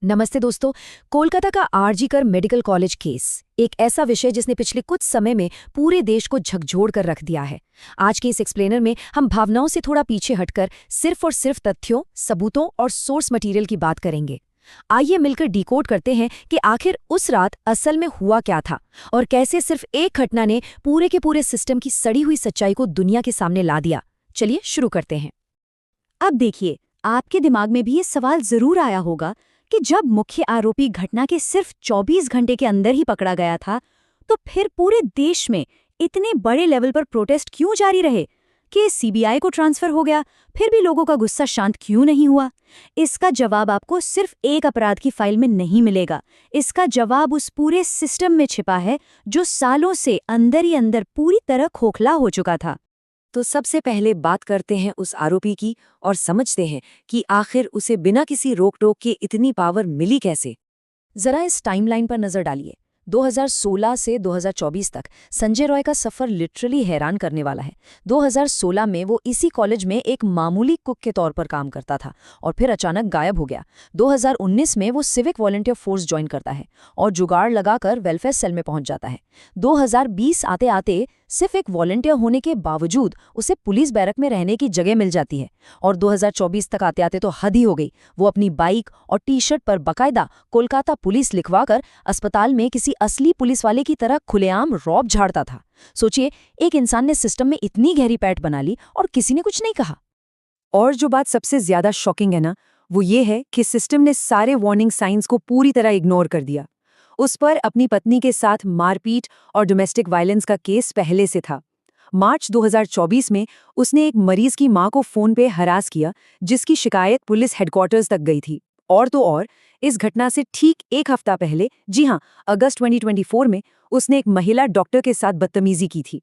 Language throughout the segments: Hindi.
नमस्ते दोस्तों। कोलकाता का आरजी कर मेडिकल कॉलेज केस एक ऐसा विषय जिसने पिछले कुछ समय में पूरे देश को झकझोर कर रख दिया है। आज के इस एक्सप्लेनर में हम भावनाओं से थोड़ा पीछे हटकर सिर्फ और सिर्फ तथ्यों, सबूतों और सोर्स मटेरियल की बात करेंगे। आइए मिलकर डिकोड करते हैं कि आखिर उस रात असल में हुआ क्या था और कैसे सिर्फ एक घटना ने पूरे के पूरे सिस्टम की सड़ी हुई सच्चाई को दुनिया के सामने ला दिया। चलिए शुरू करते हैं। अब देखिए, आपके दिमाग में भी ये सवाल जरूर आया होगा कि जब मुख्य आरोपी घटना के सिर्फ 24 घंटे के अंदर ही पकड़ा गया था, तो फिर पूरे देश में इतने बड़े लेवल पर प्रोटेस्ट क्यों जारी रहे? कि सीबीआई को ट्रांसफर हो गया, फिर भी लोगों का गुस्सा शांत क्यों नहीं हुआ? इसका जवाब आपको सिर्फ एक अपराध की फाइल में नहीं मिलेगा। इसका जवाब उस पूरे सिस्टम में छिपा है जो सालों से अंदर ही अंदर पूरी तरह खोखला हो चुका था। तो सबसे पहले बात करते हैं उस आरोपी की और समझते हैं कि आखिर उसे बिना किसी रोक टोक के इतनी पावर मिली कैसे। जरा इस टाइमलाइन पर नजर डालिए। 2016 से 2024 तक संजय रॉय का सफर लिटरली हैरान करने वाला है। 2016 में वो इसी कॉलेज में एक मामूली कुक के तौर पर काम करता था और फिर अचानक गायब हो गया। 2019 में वो सिविक वॉलंटियर फोर्स ज्वाइन करता है और जुगाड़ लगाकर वेलफेयर सेल में पहुंच जाता है। 2020 आते आते सिर्फ एक वॉलंटियर होने के बावजूद उसे पुलिस बैरक में रहने की जगह मिल जाती है और 2024 तक आते आते तो हद ही हो गई। वो अपनी बाइक और टी शर्ट पर बकायदा कोलकाता पुलिस लिखवाकर अस्पताल में किसी असली पुलिस वाले की तरह खुलेआम रौब झाड़ता था। सोचिए, एक इंसान ने सिस्टम में इतनी गहरी पैठ बना ली और किसी ने कुछ नहीं कहा। और जो बात सबसे ज्यादा शॉकिंग है ना, वो ये है कि सिस्टम ने सारे वार्निंग साइंस को पूरी तरह इग्नोर कर दिया। उस पर अपनी पत्नी के साथ मारपीट और डोमेस्टिक वायलेंस का केस पहले से था। मार्च 2024 में उसने एक मरीज की मां को फोन पे हरास किया, जिसकी शिकायत पुलिस हेडक्वार्टर्स तक गई थी। और तो और, इस घटना से ठीक एक हफ्ता पहले, जी हाँ, अगस्त 2024 में उसने एक महिला डॉक्टर के साथ बदतमीजी की थी।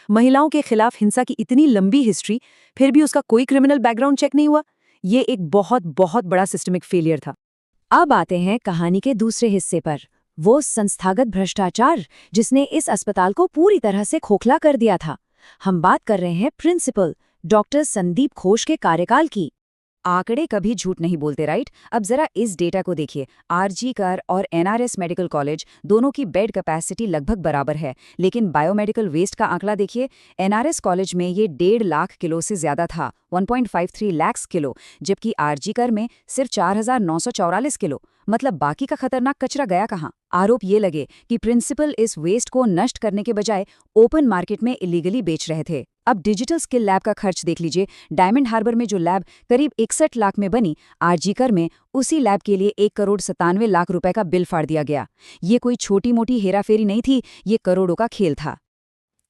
महिलाओं के खिलाफ हिंसा की इतनी लंबी हिस्ट्री, फिर भी उसका कोई क्रिमिनल बैकग्राउंड चेक नहीं हुआ। ये एक बहुत बहुत बड़ा सिस्टमिक फेलियर था। अब आते हैं कहानी के दूसरे हिस्से पर, वो संस्थागत भ्रष्टाचार जिसने इस अस्पताल को पूरी तरह से खोखला कर दिया था। हम बात कर रहे हैं प्रिंसिपल डॉक्टर संदीप घोष के कार्यकाल की। आंकड़े कभी झूठ नहीं बोलते, राइट? अब जरा इस डेटा को देखिए। आरजी कर और एनआरएस मेडिकल कॉलेज दोनों की बेड कैपेसिटी लगभग बराबर है, लेकिन बायोमेडिकल वेस्ट का आंकड़ा देखिए। एनआरएस कॉलेज में ये 1.5 लाख किलो से ज्यादा था, 1.53 लाख किलो, जबकि आरजी कर में सिर्फ 4,944 किलो। मतलब बाकी का खतरनाक कचरा गया कहाँ? आरोप ये लगे कि प्रिंसिपल इस वेस्ट को नष्ट करने के बजाय ओपन मार्केट में इलीगली बेच रहे थे। अब डिजिटल स्किल लैब का खर्च देख लीजिए। डायमंड हार्बर में जो लैब करीब 61 लाख में बनी, आरजी कर में उसी लैब के लिए 1,97 करोड़ रुपए का बिल फाड़ दिया गया। ये कोई छोटी मोटी हेराफेरी नहीं थी, ये करोड़ों का खेल था।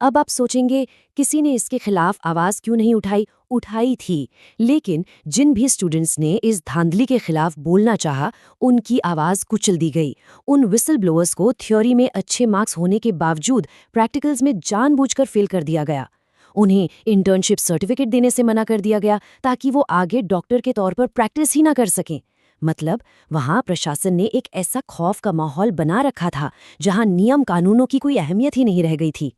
अब आप सोचेंगे, किसी ने इसके खिलाफ आवाज क्यों नहीं उठाई? उठाई थी, लेकिन जिन भी स्टूडेंट्स ने इस धांधली के खिलाफ बोलना चाहा, उनकी आवाज कुचल दी गई। उन विसल ब्लोअर्स को थ्योरी में अच्छे मार्क्स होने के बावजूद प्रैक्टिकल्स में जानबूझकर फेल कर दिया गया। उन्हें इंटर्नशिप सर्टिफिकेट देने से मना कर दिया गया ताकि वो आगे डॉक्टर के तौर पर प्रैक्टिस ही ना कर सकें। मतलब वहां प्रशासन ने एक ऐसा खौफ का माहौल बना रखा था जहां नियम कानूनों की कोई अहमियत ही नहीं रह गई थी।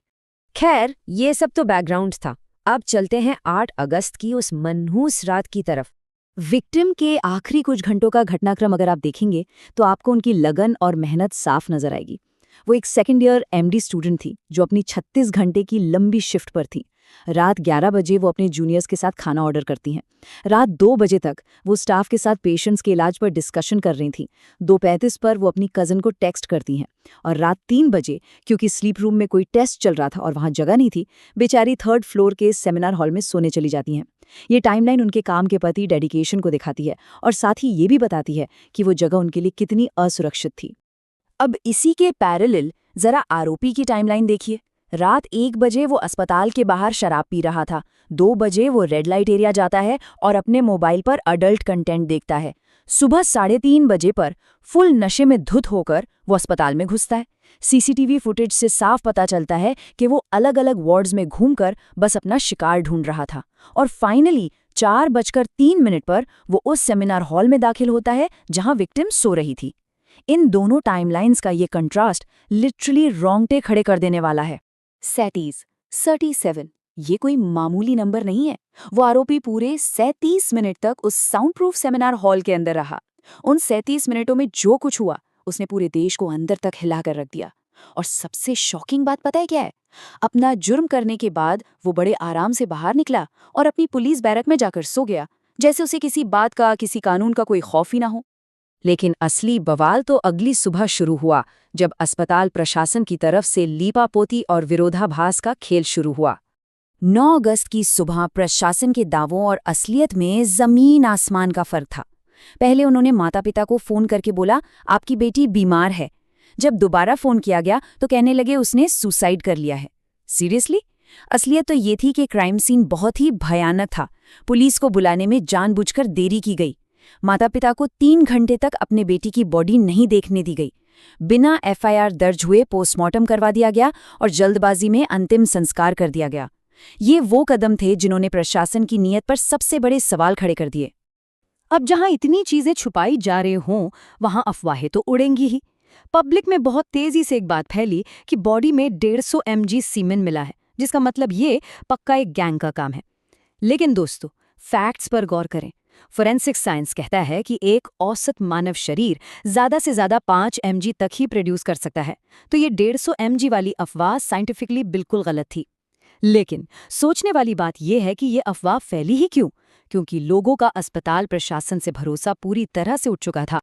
खैर, ये सब तो बैकग्राउंड था। अब चलते हैं 8 अगस्त की उस मनहूस रात की तरफ। विक्टिम के आखिरी कुछ घंटों का घटनाक्रम अगर आप देखेंगे तो आपको उनकी लगन और मेहनत साफ नजर आएगी। वो एक सेकेंड ईयर एमडी स्टूडेंट थी जो अपनी 36 घंटे की लंबी शिफ्ट पर थी। रात 11 बजे वो अपने जूनियर्स के साथ खाना ऑर्डर करती हैं। रात 2 बजे तक वो स्टाफ के साथ पेशेंट्स के इलाज पर डिस्कशन कर रही थीं। 2:35 पर वो अपनी कज़न को टेक्स्ट करती हैं और रात 3 बजे, क्योंकि स्लीप रूम में कोई टेस्ट चल रहा था और वहाँ जगह नहीं थी, बेचारी 3rd फ्लोर के सेमिनार हॉल में सोने चली जाती हैं। ये टाइमलाइन उनके काम के प्रति डेडिकेशन को दिखाती है और साथ ही ये भी बताती है कि वो जगह उनके लिए कितनी असुरक्षित थी। अब इसी के पैरेलल जरा आरोपी की टाइमलाइन देखिए। रात 1 बजे वो अस्पताल के बाहर शराब पी रहा था। 2 बजे वो रेड लाइट एरिया जाता है और अपने मोबाइल पर अडल्ट कंटेंट देखता है। सुबह 3:30 बजे पर फुल नशे में धुत होकर वो अस्पताल में घुसता है। सीसीटीवी फुटेज से साफ पता चलता है कि वो अलग अलग वार्ड्स में घूमकर बस अपना शिकार ढूंढ रहा था। और फाइनली 4:03 पर वो उस सेमिनार हॉल में दाखिल होता है जहां विक्टिम सो रही थी। इन दोनों टाइमलाइंस का ये कंट्रास्ट लिटरली रोंगटे खड़े कर देने वाला है। 37 ये कोई मामूली नंबर नहीं है। वो आरोपी पूरे 37 मिनट तक उस साउंड प्रूफ सेमिनार हॉल के अंदर रहा। उन 37 मिनटों में जो कुछ हुआ उसने पूरे देश को अंदर तक हिला कर रख दिया। और सबसे शॉकिंग बात पता है क्या है? अपना जुर्म करने के बाद वो बड़े आराम से बाहर निकला और अपनी पुलिस बैरक में जाकर सो गया, जैसे उसे किसी बात का, किसी कानून का कोई खौफ ही ना हो। लेकिन असली बवाल तो अगली सुबह शुरू हुआ, जब अस्पताल प्रशासन की तरफ से लीपापोती और विरोधाभास का खेल शुरू हुआ। 9 अगस्त की सुबह प्रशासन के दावों और असलियत में जमीन आसमान का फर्क था। पहले उन्होंने माता पिता को फोन करके बोला, आपकी बेटी बीमार है। जब दोबारा फोन किया गया तो कहने लगे उसने सुसाइड कर लिया है। सीरियसली? असलियत तो ये थी कि क्राइम सीन बहुत ही भयानक था। पुलिस को बुलाने में जानबूझकर देरी की गई। माता पिता को 3 घंटे तक अपने बेटी की बॉडी नहीं देखने दी गई। बिना एफआईआर दर्ज हुए पोस्टमार्टम करवा दिया गया और जल्दबाजी में अंतिम संस्कार कर दिया गया। ये वो कदम थे जिन्होंने प्रशासन की नीयत पर सबसे बड़े सवाल खड़े कर दिए। अब जहां इतनी चीजें छुपाई जा रही हों, वहां अफवाहें तो उड़ेंगी ही। पब्लिक में बहुत तेजी से एक बात फैली कि बॉडी में 150 mg सीमेन मिला है, जिसका मतलब ये पक्का एक गैंग का काम है। लेकिन दोस्तों, फैक्ट्स पर गौर करें। फोरेंसिक साइंस कहता है कि एक औसत मानव शरीर ज्यादा से ज्यादा 5 mg तक ही प्रोड्यूस कर सकता है, तो ये 150 mg वाली अफवाह साइंटिफिकली बिल्कुल गलत थी। लेकिन सोचने वाली बात यह है कि ये अफवाह फैली ही क्यों? क्योंकि लोगों का अस्पताल प्रशासन से भरोसा पूरी तरह से उठ चुका था।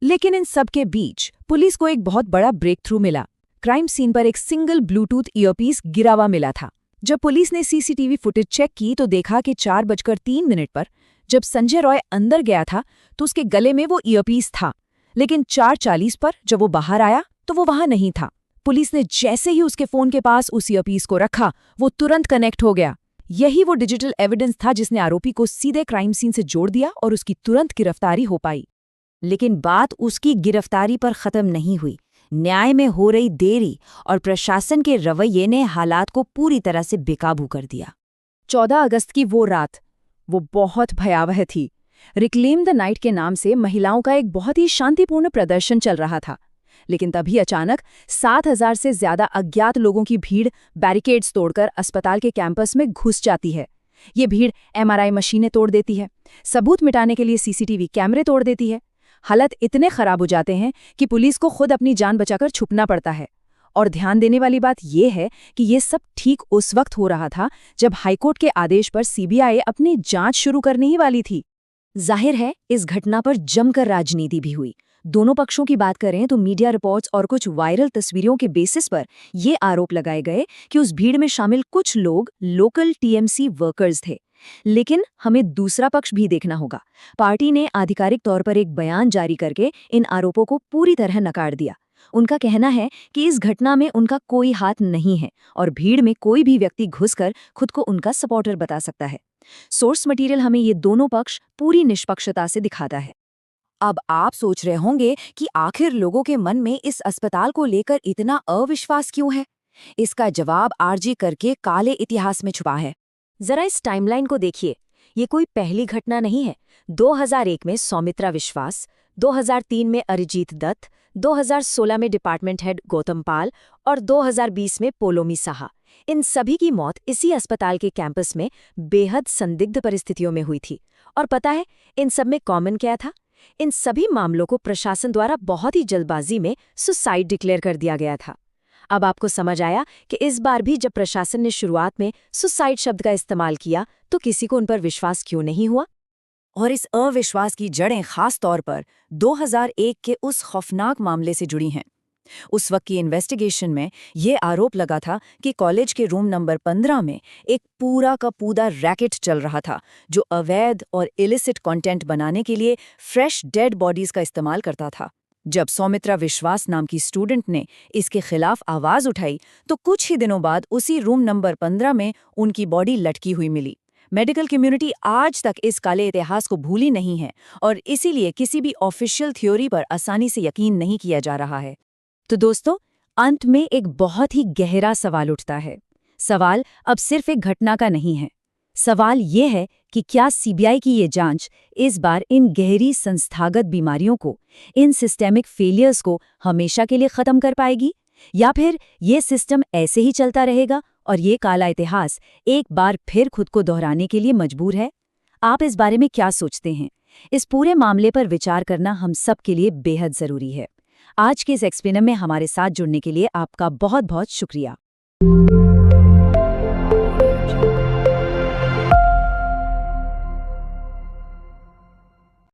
लेकिन इन सब के बीच पुलिस को एक बहुत बड़ा ब्रेक थ्रू मिला। क्राइम सीन पर एक सिंगल ब्लूटूथ ईयरपीस गिरा हुआ मिला था। जब पुलिस ने सीसीटीवी फुटेज चेक की तो देखा कि 4:03 पर जब संजय रॉय अंदर गया था तो उसके गले में वो ईयरपीस था, लेकिन 4:40 पर जब वो बाहर आया तो वो वहां नहीं था। पुलिस ने जैसे ही उसके फोन के पास उस ईयरपीस को रखा, वो तुरंत कनेक्ट हो गया। यही वो डिजिटल एविडेंस था जिसने आरोपी को सीधे क्राइम सीन से जोड़ दिया और उसकी तुरंत गिरफ्तारी हो पाई। लेकिन बात उसकी गिरफ्तारी पर खत्म नहीं हुई। न्याय में हो रही देरी और प्रशासन के रवैये ने हालात को पूरी तरह से बेकाबू कर दिया। 14 अगस्त की वो रात, वो बहुत भयावह थी। रिक्लेम द नाइट के नाम से महिलाओं का एक बहुत ही शांतिपूर्ण प्रदर्शन चल रहा था। लेकिन तभी अचानक 7,000 से ज्यादा अज्ञात लोगों की भीड़ बैरिकेड्स तोड़कर अस्पताल के कैंपस में घुस जाती है। ये भीड़ एमआरआई मशीनें तोड़ देती है, सबूत मिटाने के लिए सीसीटीवी कैमरे तोड़ देती है। हालत इतने खराब हो जाते हैं कि पुलिस को खुद अपनी जान बचाकर छुपना पड़ता है। और ध्यान देने वाली बात यह है कि ये सब ठीक उस वक्त हो रहा था जब हाईकोर्ट के आदेश पर सीबीआई अपनी जांच शुरू करने ही वाली थी। जाहिर है, इस घटना पर जमकर राजनीति भी हुई। दोनों पक्षों की बात करें तो मीडिया रिपोर्ट्स और कुछ वायरल तस्वीरों के बेसिस पर ये आरोप लगाए गए कि उस भीड़ में शामिल कुछ लोग लोकल टीएमसी वर्कर्स थे। लेकिन हमें दूसरा पक्ष भी देखना होगा। पार्टी ने आधिकारिक तौर पर एक बयान जारी करके इन आरोपों को पूरी तरह नकार दिया। उनका कहना है कि इस घटना में उनका कोई हाथ नहीं है और भीड़ में कोई भी व्यक्ति घुसकर खुद को उनका सपोर्टर बता सकता है। सोर्स मटेरियल हमें ये दोनों पक्ष पूरी निष्पक्षता से दिखाता है। अब आप सोच रहे होंगे कि आखिर लोगों के मन में इस अस्पताल को लेकर इतना अविश्वास क्यों है? इसका जवाब आरजी करके काले इतिहास में छुपा है। जरा इस टाइमलाइन को देखिए। ये कोई पहली घटना नहीं है। 2001 में सौमित्रा विश्वास, 2003 में अरिजीत दत्त, 2016 में डिपार्टमेंट हेड गौतम पाल और 2020 में पोलोमी साहा। इन सभी की मौत इसी अस्पताल के कैंपस में बेहद संदिग्ध परिस्थितियों में हुई थी। और पता है, इन सब में कॉमन क्या था? इन सभी मामलों को प्रशासन द्वारा बहुत ही जल्दबाजी में सुसाइड डिक्लेयर कर दिया गया था। अब आपको समझ आया कि इस बार भी जब प्रशासन ने शुरुआत में सुसाइड शब्द का इस्तेमाल किया तो किसी को उन पर विश्वास क्यों नहीं हुआ? और इस अविश्वास की जड़ें खास तौर पर 2001 के उस खौफनाक मामले से जुड़ी हैं। उस वक्त की इन्वेस्टिगेशन में ये आरोप लगा था कि कॉलेज के रूम नंबर 15 में एक पूरा का पूरा रैकेट चल रहा था जो अवैध और इलिसिट कंटेंट बनाने के लिए फ्रेश डेड बॉडीज का इस्तेमाल करता था। जब सौमित्रा विश्वास नाम की स्टूडेंट ने इसके खिलाफ आवाज उठाई तो कुछ ही दिनों बाद उसी रूम नंबर 15 में उनकी बॉडी लटकी हुई मिली। मेडिकल कम्युनिटी आज तक इस काले इतिहास को भूली नहीं है और इसीलिए किसी भी ऑफिशियल थ्योरी पर आसानी से यकीन नहीं किया जा रहा है। तो दोस्तों, अंत में एक बहुत ही गहरा सवाल उठता है। सवाल अब सिर्फ एक घटना का नहीं है। सवाल ये है कि क्या सीबीआई की ये जांच इस बार इन गहरी संस्थागत बीमारियों को, इन सिस्टेमिक फेलियर्स को हमेशा के लिए खत्म कर पाएगी, या फिर ये सिस्टम ऐसे ही चलता रहेगा और ये काला इतिहास एक बार फिर खुद को दोहराने के लिए मजबूर है? आप इस बारे में क्या सोचते हैं? इस पूरे मामले पर विचार करना हम सब के लिए बेहद ज़रूरी है। आज के इस एक्सप्लेनर में हमारे साथ जुड़ने के लिए आपका बहुत बहुत शुक्रिया।